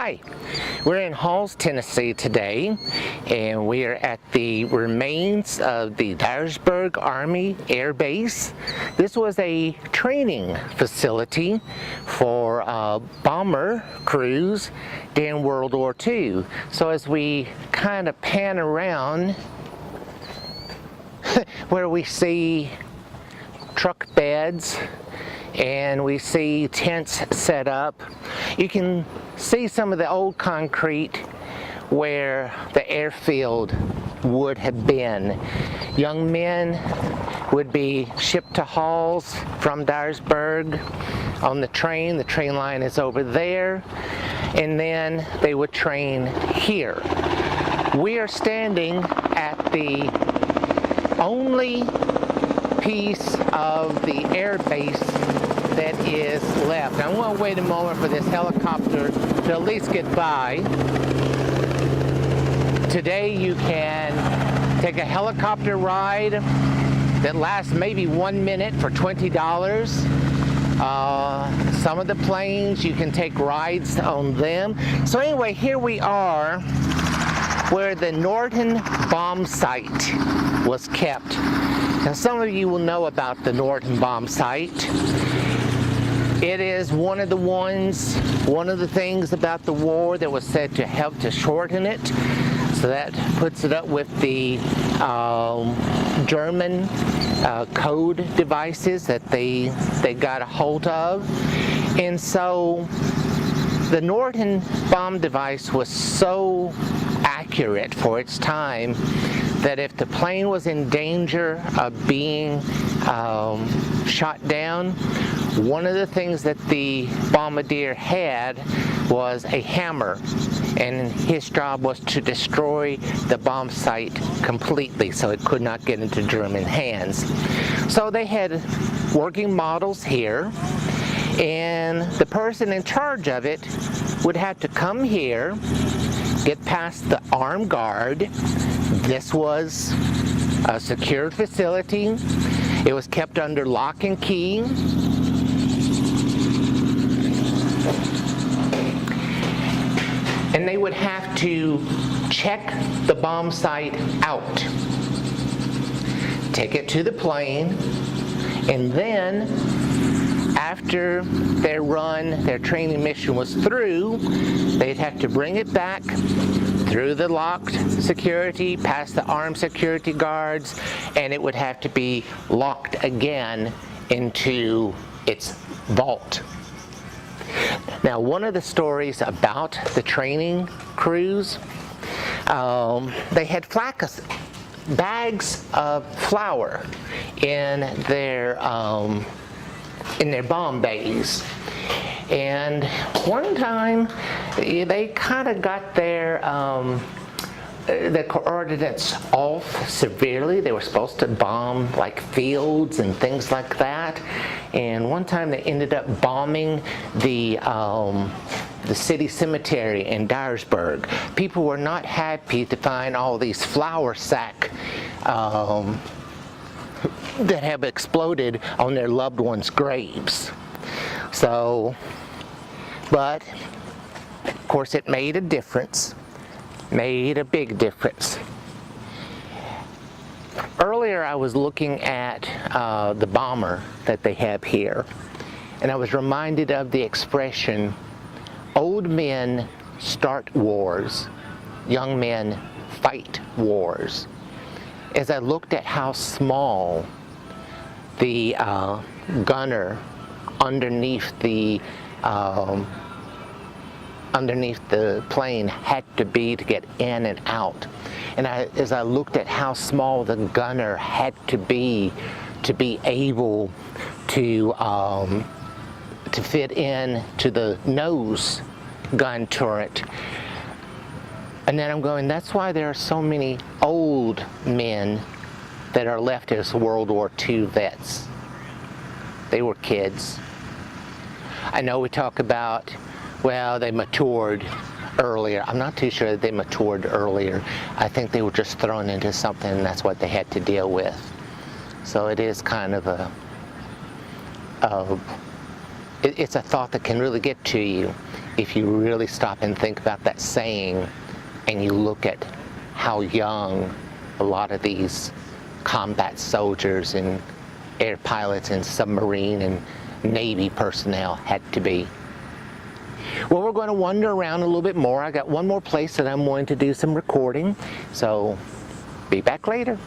Hi, we're in Halls, Tennessee today, and we are at the remains of the Dyersburg Army Air Base. This was a training facility for bomber crews during World War II. So as we kind of pan around where we see truck beds and we see tents set up, you can see some of the old concrete where the airfield would have been. Young men would be shipped to Halls from Dyersburg on the train. The train line is over there, and then they would train here. We are standing at the only piece of the air base that is left. I'm going to wait a moment for this helicopter to at least get by. Today you can take a helicopter ride that lasts maybe 1 minute for $20. Some of the planes, you can take rides on them. So anyway, here we are where the Norden bomb site was kept. Now some of you will know about the Norden bomb site. It is one of the things about the war that was said to help to shorten it. So that puts it up with the German code devices that they got a hold of. And so the Norden bomb device was so accurate for its time that if the plane was in danger of being shot down, one of the things that the bombardier had was a hammer, and his job was to destroy the bomb site completely so it could not get into German hands. So they had working models here, and the person in charge of it would have to come here, get past the armed guard. This was a secured facility. It was kept under lock and key. And they would have to check the bomb site out, take it to the plane, and then after their training mission was through, they'd have to bring it back through the locked security, past the armed security guards, and it would have to be locked again into its vault. Now, one of the stories about the training crews, they had bags of flour in their bomb bays. And one time they kind of got the coordinates off severely. They were supposed to bomb like fields and things like that. And one time they ended up bombing the city cemetery in Dyersburg. People were not happy to find all these flour sacks that have exploded on their loved ones' graves. So, but of course it made a difference, made a big difference. Earlier I was looking at the bomber that they have here, and I was reminded of the expression, old men start wars, young men fight wars. As I looked at how small the gunner underneath the plane had to be to get in and out, and as I looked at how small the gunner had to be able to fit in to the nose gun turret, and then I'm going, that's why there are so many old men that are left as World War II vets. They were kids. I know we talk about, well, they matured earlier. I'm not too sure that they matured earlier. I think they were just thrown into something, and that's what they had to deal with. So it is kind of it's a thought that can really get to you. if you really stop and think about that saying and you look at how young a lot of these combat soldiers and air pilots and submarine and Navy personnel had to be. Well, we're going to wander around a little bit more. I got one more place that I'm going to do some recording, so be back later.